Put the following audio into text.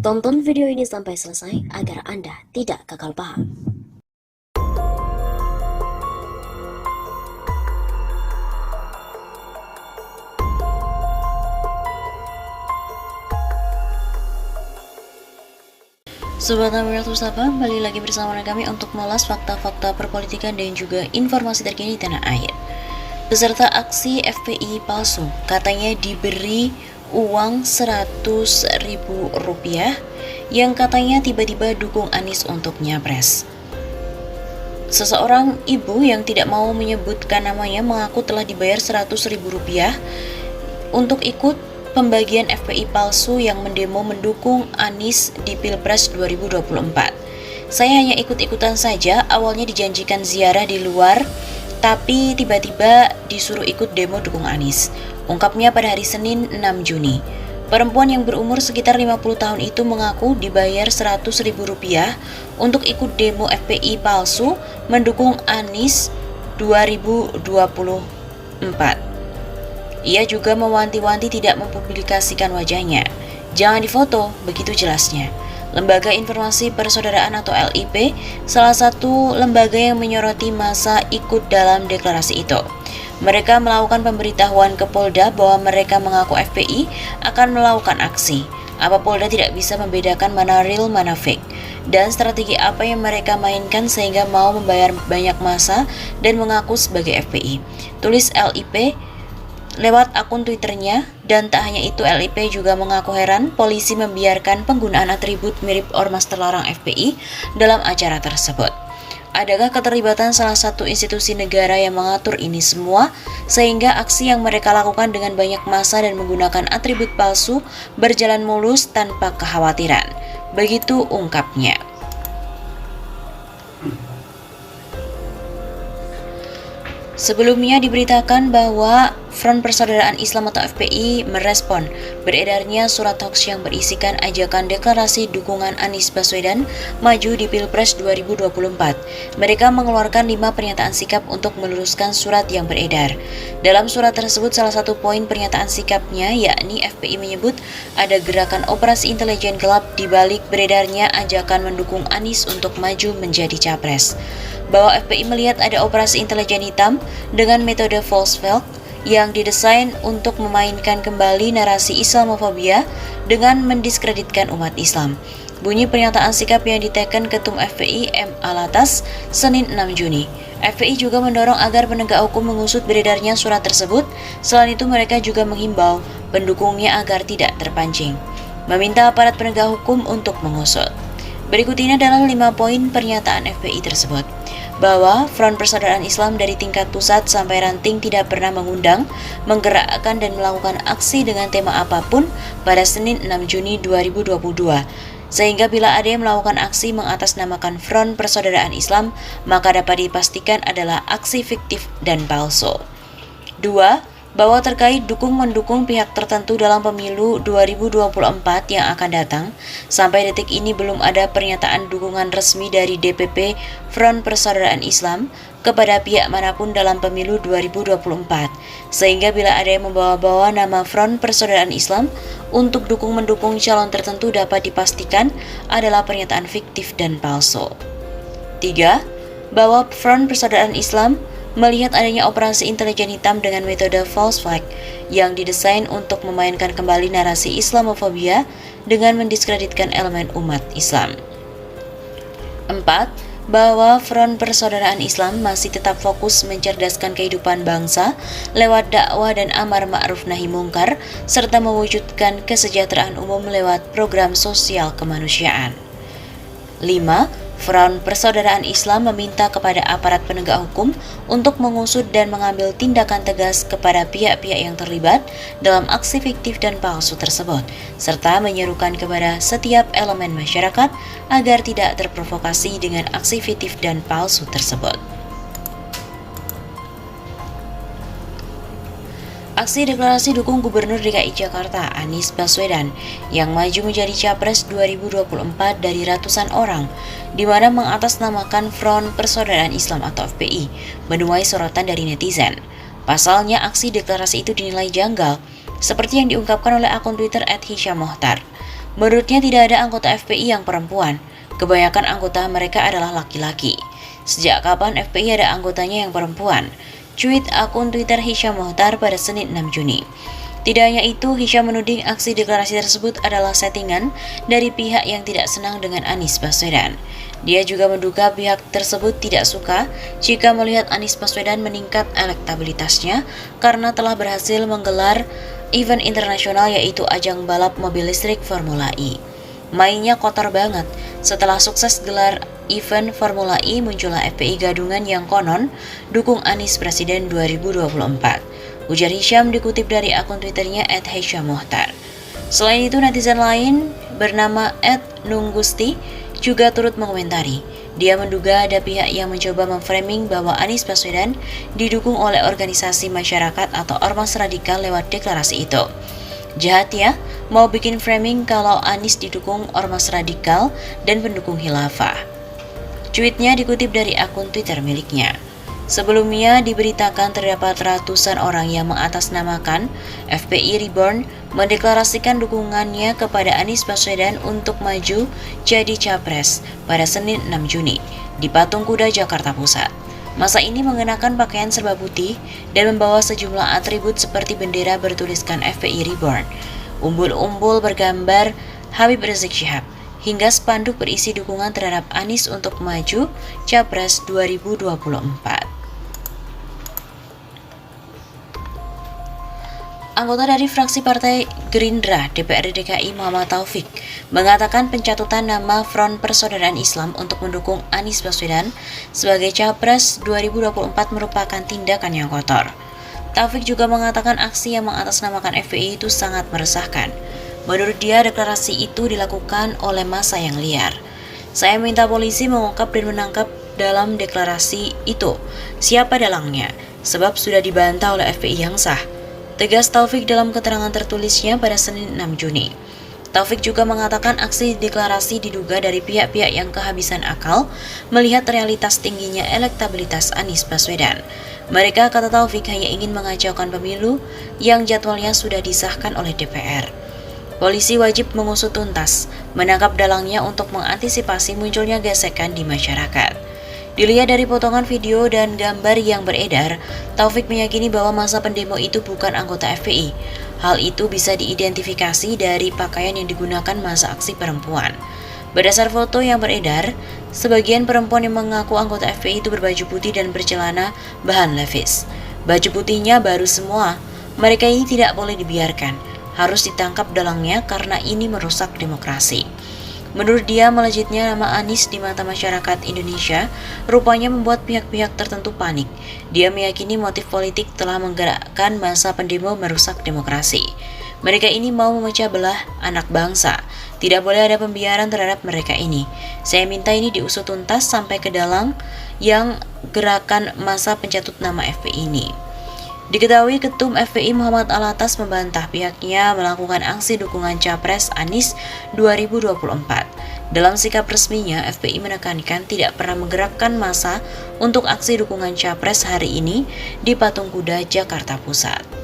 Tonton video ini sampai selesai agar Anda tidak gagal paham. Sobat Amiratus Sapa, kembali lagi bersama kami untuk mengulas fakta-fakta perpolitikan dan juga informasi terkini di tanah air. Peserta aksi FPI palsu katanya diberi uang Rp100.000 yang katanya tiba-tiba dukung Anies untuk nyapres. Seseorang ibu yang tidak mau menyebutkan namanya mengaku telah dibayar Rp100.000 untuk ikut pembagian FPI palsu yang mendemo mendukung Anies di Pilpres 2024. Saya hanya ikut-ikutan saja, awalnya dijanjikan ziarah di luar, tapi tiba-tiba disuruh ikut demo dukung Anies. Ungkapnya pada hari Senin 6 Juni. Perempuan yang berumur sekitar 50 tahun itu mengaku dibayar Rp100.000 untuk ikut demo FPI palsu mendukung Anies 2024. Ia juga mewanti-wanti tidak mempublikasikan wajahnya. Jangan difoto, begitu jelasnya. Lembaga Informasi Persaudaraan atau LIP, salah satu lembaga yang menyoroti masa ikut dalam deklarasi itu. Mereka melakukan pemberitahuan ke Polda bahwa mereka mengaku FPI akan melakukan aksi. Apa Polda tidak bisa membedakan mana real mana fake? Dan strategi apa yang mereka mainkan sehingga mau membayar banyak massa dan mengaku sebagai FPI? Tulis LIP lewat akun Twitternya. Dan tak hanya itu, LIP juga mengaku heran polisi membiarkan penggunaan atribut mirip ormas terlarang FPI dalam acara tersebut. Adakah keterlibatan salah satu institusi negara yang mengatur ini semua sehingga aksi yang mereka lakukan dengan banyak massa dan menggunakan atribut palsu berjalan mulus tanpa kekhawatiran? Begitu ungkapnya. Sebelumnya diberitakan bahwa Front Persaudaraan Islam atau FPI merespon beredarnya surat hoaks yang berisikan ajakan deklarasi dukungan Anies Baswedan maju di Pilpres 2024. Mereka mengeluarkan 5 pernyataan sikap untuk meluruskan surat yang beredar. Dalam surat tersebut, salah satu poin pernyataan sikapnya yakni FPI menyebut ada gerakan operasi intelijen gelap di balik beredarnya ajakan mendukung Anies untuk maju menjadi capres. Bahwa FPI melihat ada operasi intelijen hitam dengan metode false flag yang didesain untuk memainkan kembali narasi Islamofobia dengan mendiskreditkan umat Islam. Bunyi pernyataan sikap yang diteken Ketum FPI M. Alatas Senin 6 Juni. FPI juga mendorong agar penegak hukum mengusut beredarnya surat tersebut. Selain itu, mereka juga menghimbau pendukungnya agar tidak terpancing, meminta aparat penegak hukum untuk mengusut. Berikut ini adalah 5 poin pernyataan FPI tersebut. Bahwa Front Persaudaraan Islam dari tingkat pusat sampai ranting tidak pernah mengundang, menggerakkan dan melakukan aksi dengan tema apapun pada Senin 6 Juni 2022. Sehingga bila ada yang melakukan aksi mengatasnamakan Front Persaudaraan Islam, maka dapat dipastikan adalah aksi fiktif dan palsu. 2. Bahwa terkait mendukung pihak tertentu dalam pemilu 2024 yang akan datang, sampai detik ini belum ada pernyataan dukungan resmi dari DPP Front Persaudaraan Islam kepada pihak manapun dalam pemilu 2024. Sehingga bila ada yang membawa-bawa nama Front Persaudaraan Islam untuk mendukung calon tertentu dapat dipastikan adalah pernyataan fiktif dan palsu. 3. Bahwa Front Persaudaraan Islam melihat adanya operasi intelijen hitam dengan metode false flag yang didesain untuk memainkan kembali narasi Islamofobia dengan mendiskreditkan elemen umat Islam. 4. Bahwa Front Persaudaraan Islam masih tetap fokus mencerdaskan kehidupan bangsa lewat dakwah dan amar ma'ruf nahi mungkar serta mewujudkan kesejahteraan umum lewat program sosial kemanusiaan. 5. Front Persaudaraan Islam meminta kepada aparat penegak hukum untuk mengusut dan mengambil tindakan tegas kepada pihak-pihak yang terlibat dalam aksi fiktif dan palsu tersebut, serta menyerukan kepada setiap elemen masyarakat agar tidak terprovokasi dengan aksi fiktif dan palsu tersebut. Aksi deklarasi dukung Gubernur DKI Jakarta Anies Baswedan yang maju menjadi Capres 2024 dari ratusan orang, di mana mengatasnamakan Front Persaudaraan Islam atau FPI, menuai sorotan dari netizen. Pasalnya, aksi deklarasi itu dinilai janggal, seperti yang diungkapkan oleh akun Twitter @hishammohtar. Menurutnya tidak ada anggota FPI yang perempuan. Kebanyakan anggota mereka adalah laki-laki. Sejak kapan FPI ada anggotanya yang perempuan? Cuit akun Twitter Hisham Mohtar pada Senin 6 Juni. Tidak hanya itu, Hisham menuding aksi deklarasi tersebut adalah settingan dari pihak yang tidak senang dengan Anies Baswedan. Dia juga menduga pihak tersebut tidak suka jika melihat Anies Baswedan meningkat elektabilitasnya karena telah berhasil menggelar event internasional yaitu ajang balap mobil listrik Formula E. Mainnya kotor banget. Setelah sukses gelar event Formula E, muncullah FPI gadungan yang konon dukung Anies Presiden 2024. Ujar Hisham dikutip dari akun Twitternya @hishammohtar. Selain itu, netizen lain bernama @nunggusti juga turut mengomentari. Dia menduga ada pihak yang mencoba memframing bahwa Anies Baswedan didukung oleh organisasi masyarakat atau ormas radikal lewat deklarasi itu. Jahat ya, mau bikin framing kalau Anies didukung ormas radikal dan pendukung khilafah. Cuitnya dikutip dari akun Twitter miliknya. Sebelumnya diberitakan terdapat ratusan orang yang mengatasnamakan FPI Reborn mendeklarasikan dukungannya kepada Anies Baswedan untuk maju jadi capres pada Senin 6 Juni di Patung Kuda Jakarta Pusat. Masa ini mengenakan pakaian serba putih dan membawa sejumlah atribut seperti bendera bertuliskan FPI Reborn, umbul-umbul bergambar Habib Rizik Syihab, hingga spanduk berisi dukungan terhadap Anies untuk maju Capres 2024. Anggota dari fraksi Partai Gerindra DPRD DKI Muhammad Taufik mengatakan pencatutan nama Front Persaudaraan Islam untuk mendukung Anies Baswedan sebagai Capres 2024 merupakan tindakan yang kotor. Taufik juga mengatakan aksi yang mengatasnamakan FPI itu sangat meresahkan. Menurut dia, deklarasi itu dilakukan oleh massa yang liar. Saya minta polisi mengungkap dan menangkap dalam deklarasi itu siapa dalangnya, sebab sudah dibantah oleh FPI yang sah. Tegas Taufik dalam keterangan tertulisnya pada Senin 6 Juni. Taufik juga mengatakan aksi deklarasi diduga dari pihak-pihak yang kehabisan akal melihat realitas tingginya elektabilitas Anies Baswedan. Mereka, kata Taufik, hanya ingin mengacaukan pemilu yang jadwalnya sudah disahkan oleh DPR. Polisi wajib mengusut tuntas, menangkap dalangnya untuk mengantisipasi munculnya gesekan di masyarakat. Dilihat dari potongan video dan gambar yang beredar, Taufik meyakini bahwa masa pendemo itu bukan anggota FPI. Hal itu bisa diidentifikasi dari pakaian yang digunakan masa aksi perempuan. Berdasar foto yang beredar, sebagian perempuan yang mengaku anggota FPI itu berbaju putih dan bercelana bahan levis. Baju putihnya baru semua. Mereka ini tidak boleh dibiarkan. Harus ditangkap dalangnya karena ini merusak demokrasi. Menurut dia, melejitnya nama Anies di mata masyarakat Indonesia rupanya membuat pihak-pihak tertentu panik. Dia meyakini motif politik telah menggerakkan masa pendemo merusak demokrasi. Mereka ini mau memecah belah anak bangsa. Tidak boleh ada pembiaran terhadap mereka ini. Saya minta ini diusut tuntas sampai ke dalang yang gerakan masa pencatut nama FPI ini. Diketahui Ketum FPI Muhammad Alatas membantah pihaknya melakukan aksi dukungan Capres Anies 2024. Dalam sikap resminya, FPI menekankan tidak pernah menggerakkan massa untuk aksi dukungan Capres hari ini di Patung Kuda Jakarta Pusat.